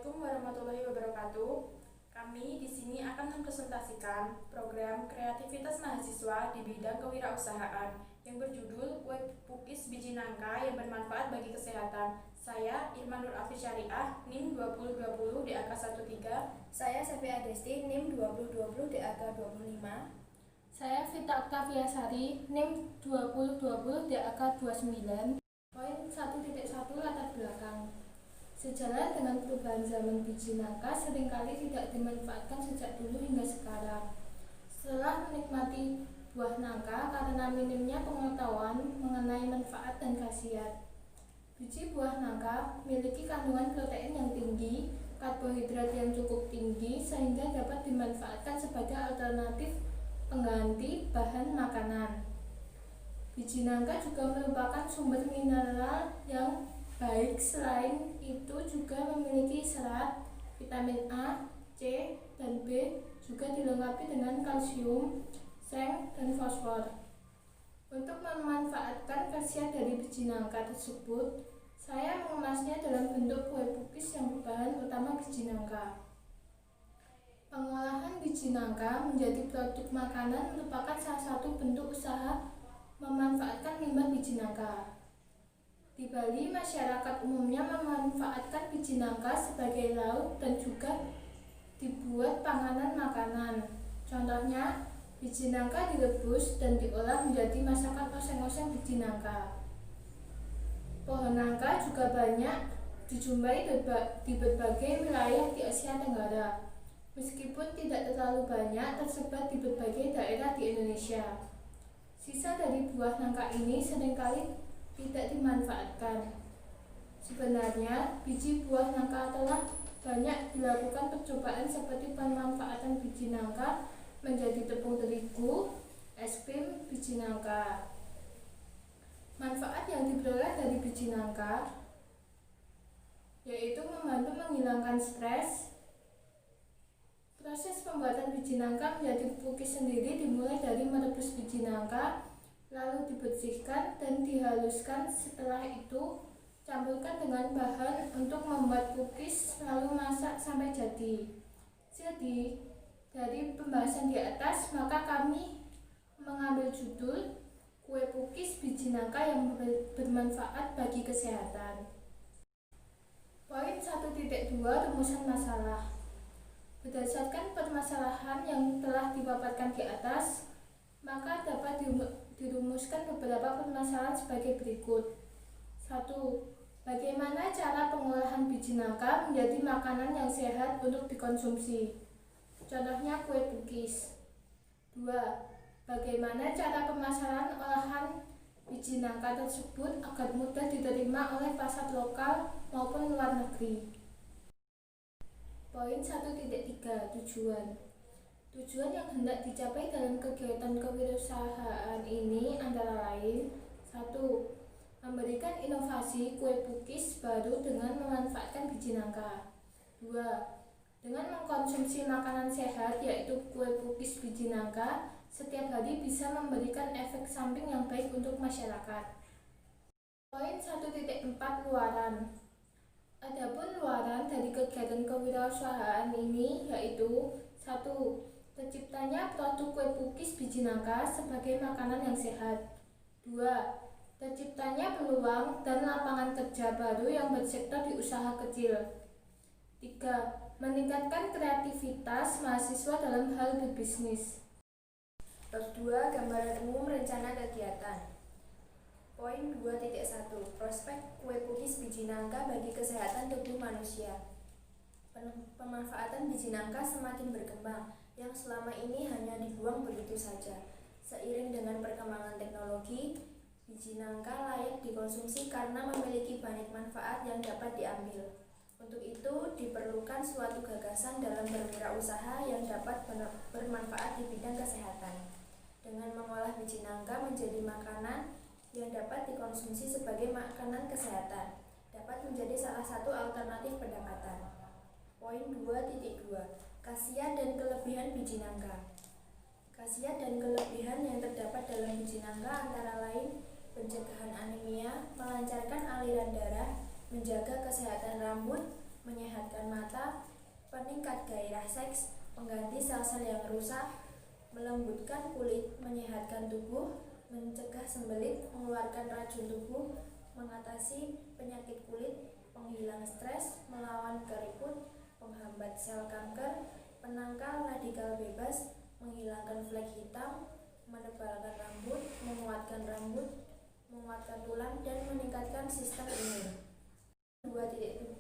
Assalamualaikum warahmatullahi wabarakatuh. Kami di sini akan mempresentasikan program kreativitas mahasiswa di bidang kewirausahaan yang berjudul Kue Pukis Biji Nangka yang bermanfaat bagi kesehatan. Saya Irman Nur Afi Syariah, NIM 2020 DAK 13. Saya Safia Desti, NIM 2020 DAK 25. Saya Vita Octavia Sari, NIM 2020 DAK 29. Poin 1.1 latar belakang. Sejalan dengan perubahan zaman biji nangka seringkali tidak dimanfaatkan sejak dulu hingga sekarang. Setelah menikmati buah nangka karena minimnya pengetahuan mengenai manfaat dan khasiat. Biji buah nangka memiliki kandungan protein yang tinggi, karbohidrat yang cukup tinggi sehingga dapat dimanfaatkan sebagai alternatif pengganti bahan makanan. Biji nangka juga merupakan sumber mineral yang baik. Selain itu juga memiliki serat, vitamin A, C, dan B, juga dilengkapi dengan kalsium, seng, dan fosfor. Untuk memanfaatkan khasiat dari biji nangka tersebut, saya mengemasnya dalam bentuk kue pukis yang berbahan utama biji nangka. Pengolahan biji nangka menjadi produk makanan merupakan salah satu bentuk usaha memanfaatkan limbah biji nangka. Di Bali, masyarakat umumnya memanfaatkan biji nangka sebagai lauk dan juga dibuat panganan makanan. Contohnya, biji nangka direbus dan diolah menjadi masakan oseng-oseng biji nangka. Pohon nangka juga banyak dijumpai di berbagai wilayah di Asia Tenggara. Meskipun tidak terlalu banyak tersebar di berbagai daerah di Indonesia. Sisa dari buah nangka ini seringkali tidak dimanfaatkan. Sebenarnya, biji buah nangka telah banyak dilakukan percobaan seperti pemanfaatan biji nangka menjadi tepung terigu, es krim biji nangka. Manfaat yang diperoleh dari biji nangka yaitu membantu menghilangkan stres. Proses pembuatan biji nangka menjadi pukis sendiri dimulai dari merebus biji nangka, lalu dibersihkan dan dihaluskan. Setelah itu, campurkan dengan bahan untuk membuat pukis, lalu masak sampai jadi. Jadi, dari pembahasan di atas, maka kami mengambil judul Kue Pukis Biji Nangka yang bermanfaat bagi kesehatan. Poin 1.2 Rumusan masalah. Berdasarkan permasalahan yang telah dipaparkan di atas, maka dapat dirumuskan beberapa permasalahan sebagai berikut. 1. Bagaimana cara pengolahan biji nangka menjadi makanan yang sehat untuk dikonsumsi? Contohnya kue pukis. 2. Bagaimana cara pemasaran olahan biji nangka tersebut agar mudah diterima oleh pasar lokal maupun luar negeri? Poin 1.3 Tujuan. Tujuan yang hendak dicapai dalam kegiatan kewirausahaan ini antara lain: 1. Memberikan inovasi kue pukis baru dengan memanfaatkan biji nangka. 2. Dengan mengkonsumsi makanan sehat yaitu kue pukis biji nangka setiap hari bisa memberikan efek samping yang baik untuk masyarakat. Poin 1.4 Luaran. Adapun luaran dari kegiatan kewirausahaan ini yaitu: 1. Terciptanya produk kue pukis biji nangka sebagai makanan yang sehat. 2. Terciptanya peluang dan lapangan kerja baru yang bersektor di usaha kecil. 3. Meningkatkan kreativitas mahasiswa dalam hal berbisnis. Bab 2 Gambaran umum rencana kegiatan. Poin 2.1 Prospek kue pukis biji nangka bagi kesehatan tubuh manusia. Pemanfaatan biji nangka semakin berkembang, yang selama ini hanya dibuang begitu saja. Seiring dengan perkembangan teknologi, biji nangka layak dikonsumsi karena memiliki banyak manfaat yang dapat diambil. Untuk itu, diperlukan suatu gagasan dalam berwirausaha yang dapat bermanfaat di bidang kesehatan. Dengan mengolah biji nangka menjadi makanan yang dapat dikonsumsi sebagai makanan kesehatan, dapat menjadi salah satu alternatif pendapatan. Poin 2.2 Khasiat dan kelebihan biji nangka. Khasiat dan kelebihan yang terdapat dalam biji nangka antara lain: pencegahan anemia, melancarkan aliran darah, menjaga kesehatan rambut, menyehatkan mata, peningkat gairah seks, pengganti sel-sel yang rusak, melembutkan kulit, menyehatkan tubuh, mencegah sembelit, mengeluarkan racun tubuh, mengatasi penyakit kulit, penghilang stres, melawan keriput, penghambat sel kanker, penangkal radikal bebas, menghilangkan flek hitam, menebalkan rambut, menguatkan tulang, dan meningkatkan sistem imun. 2.3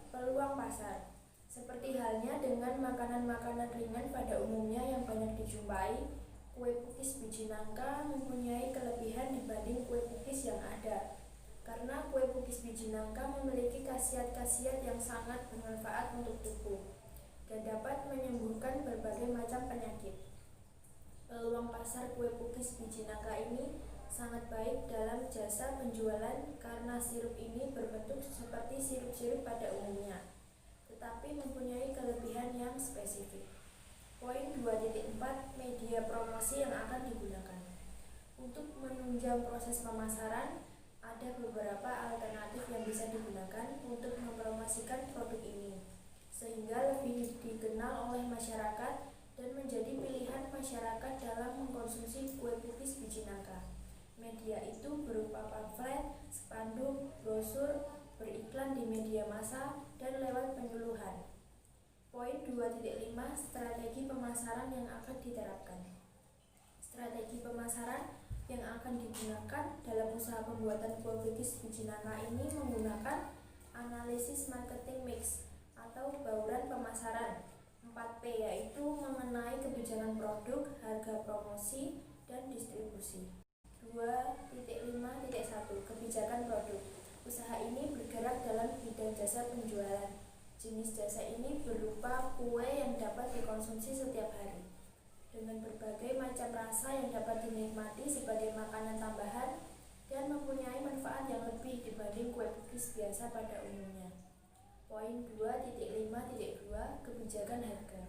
Peluang pasar. Seperti halnya dengan makanan-makanan ringan pada umumnya yang banyak dijumpai, kue pukis biji nangka mempunyai kelebihan dibanding kue pukis yang ada. Karena kue pukis biji nangka memiliki khasiat-khasiat yang sangat bermanfaat untuk tubuh dan dapat menyembuhkan berbagai macam penyakit. Peluang pasar kue pukis biji nangka ini sangat baik dalam jasa penjualan karena sirup ini berbentuk seperti sirup-sirup pada umumnya, tetapi mempunyai kelebihan yang spesifik. Poin 2.4 Media promosi yang akan digunakan. Untuk menunjang proses pemasaran, ada beberapa alternatif yang bisa digunakan untuk mempromosikan produk ini, sehingga lebih dikenal oleh masyarakat dan menjadi pilihan masyarakat dalam mengkonsumsi kue pukis biji nangka. Media itu berupa pamflet, spanduk, brosur, beriklan di media massa, dan lewat penyuluhan. Poin 2.5 Strategi pemasaran yang akan diterapkan. Strategi pemasaran yang akan digunakan dalam usaha pembuatan kue pukis biji nangka ini menggunakan analisis marketing mix atau bauran pemasaran 4P, yaitu mengenai kebijakan produk, harga promosi, dan distribusi. 2.5.1 Kebijakan produk. Usaha ini bergerak dalam bidang jasa penjualan. Jenis jasa ini berupa kue yang dapat dikonsumsi setiap hari, dengan berbagai macam rasa yang dapat dinikmati sebagai makanan tambahan dan mempunyai manfaat yang lebih dibanding kue pukis biasa pada umumnya. Poin 2.5.2 Kebijakan harga.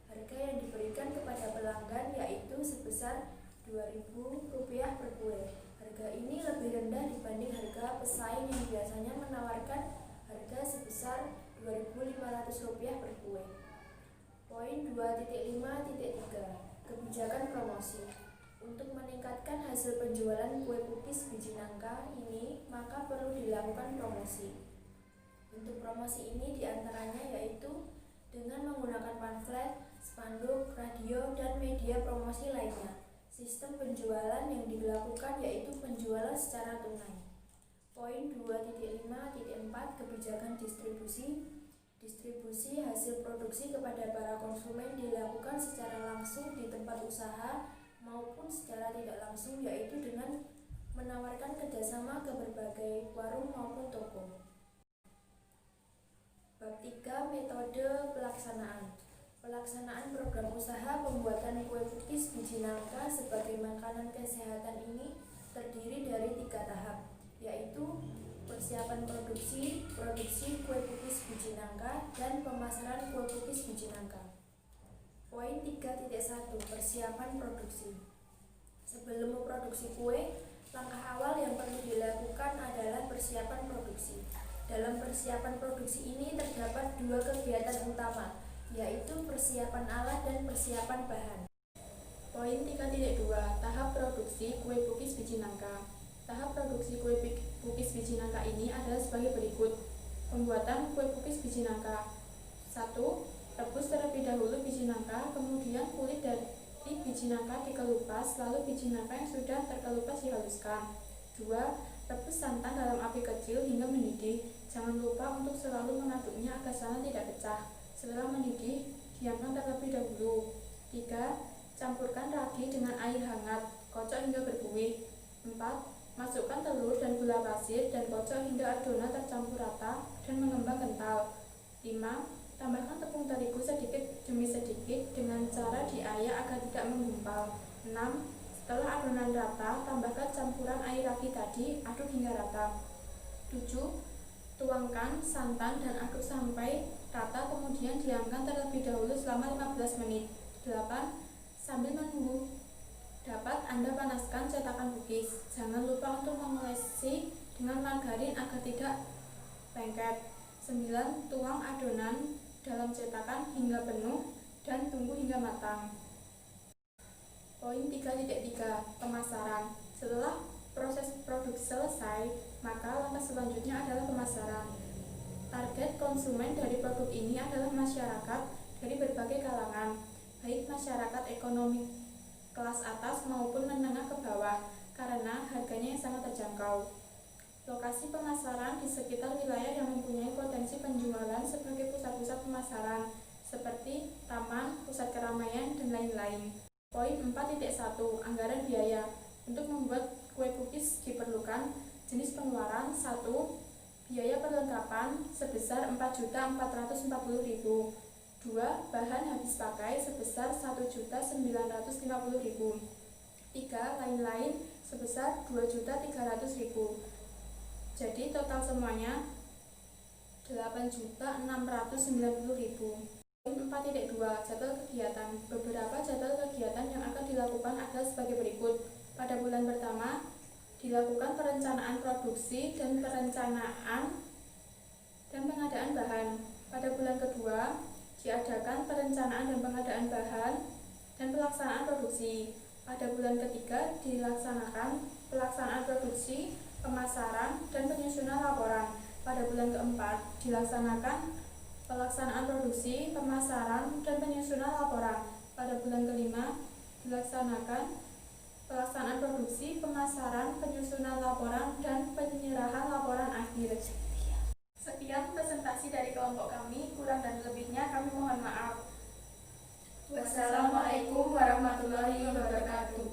Harga yang diberikan kepada pelanggan yaitu sebesar Rp2.000 per kue. Harga ini lebih rendah dibanding harga pesaing yang biasanya menawarkan harga sebesar Rp2.500 per kue. Poin 2.5.3 Kebijakan promosi. Untuk meningkatkan hasil penjualan kue pukis biji nangka ini, maka perlu dilakukan promosi. Bentuk promosi ini diantaranya yaitu dengan menggunakan pamflet, spanduk, radio, dan media promosi lainnya. Sistem penjualan yang dilakukan yaitu penjualan secara tunai. Poin 2.5.4 Kebijakan distribusi. Distribusi hasil produksi kepada para konsumen dilakukan secara langsung di tempat usaha maupun secara tidak langsung, yaitu dengan menawarkan kerjasama ke berbagai warung maupun toko. Bab 3 Metode pelaksanaan. Pelaksanaan program usaha pembuatan kue pukis biji nangka sebagai makanan kesehatan ini terdiri dari 3 tahap, yaitu persiapan produksi kue pukis biji nangka, dan pemasaran kue pukis biji nangka. Poin 3.1 Persiapan produksi. Sebelum memproduksi kue, langkah awal yang perlu dilakukan adalah persiapan produksi. Dalam persiapan produksi ini terdapat 2 kegiatan utama, yaitu persiapan alat dan persiapan bahan. Poin 3.2 Tahap produksi kue pukis biji nangka. Tahap produksi kue pukis biji nangka ini adalah sebagai berikut. Pembuatan kue pukis biji nangka. 1. Rebus terlebih dahulu biji nangka, kemudian kulit dari biji nangka dikelupas, lalu biji nangka yang sudah terkelupas dihaluskan. 2. Rebus santan dalam api kecil hingga mendidih. Jangan lupa untuk selalu mengaduknya agar santan tidak pecah. Setelah mendidih, diamkan terlebih dahulu. 3. Campurkan ragi dengan air hangat, kocok hingga berbuih. 4. Masukkan telur dan gula pasir dan kocok hingga adonan tercampur rata dan mengembang kental. 5. Tambahkan tepung terigu sedikit demi sedikit dengan cara diayak agar tidak menggumpal. 6. Setelah adonan rata, tambahkan campuran air ragi tadi, aduk hingga rata. 7. Tuangkan santan dan aduk sampai rata, kemudian diamkan terlebih dahulu selama 15 menit. 8. Sambil menunggu dapat Anda panaskan cetakan cookies. Jangan lupa untuk mengolesi dengan margarin agar tidak lengket. 9. Tuang adonan dalam cetakan hingga penuh dan tunggu hingga matang. Poin 3.3. Pemasaran. Setelah proses produksi selesai, maka langkah selanjutnya adalah pemasaran. Target konsumen dari produk ini adalah masyarakat dari berbagai kalangan, baik masyarakat ekonomi kelas atas maupun menengah ke bawah, karena harganya yang sangat terjangkau. Lokasi pemasaran di sekitar wilayah yang mempunyai potensi penjualan sebagai pusat-pusat pemasaran, seperti taman, pusat keramaian, dan lain-lain. Poin 4.1. Anggaran biaya. Untuk membuat kue cookies diperlukan jenis pengeluaran. 1. Biaya perlengkapan sebesar Rp4.440.000. 2. Bahan habis pakai sebesar Rp1.950.000. 3. Lain-lain sebesar Rp2.300.000. Jadi total semuanya Rp8.690.000. Poin 4.2. Jadwal kegiatan. Beberapa jadwal kegiatan yang akan dilakukan adalah sebagai berikut. Pada bulan pertama, dilakukan perencanaan produksi dan perencanaan dan pengadaan bahan. Pada bulan kedua, diadakan perencanaan dan pengadaan bahan dan pelaksanaan produksi. Pada bulan ketiga, dilaksanakan pelaksanaan produksi, pemasaran, dan penyusunan laporan. Pada bulan keempat, dilaksanakan pelaksanaan produksi, pemasaran, dan penyusunan laporan. Pada bulan kelima, dilaksanakan pelaksanaan produksi, pemasaran, penyusunan laporan, dan penyerahan laporan akhir. Sekian presentasi dari kelompok kami, kurang dan lebihnya kami mohon maaf. Wassalamualaikum warahmatullahi wabarakatuh.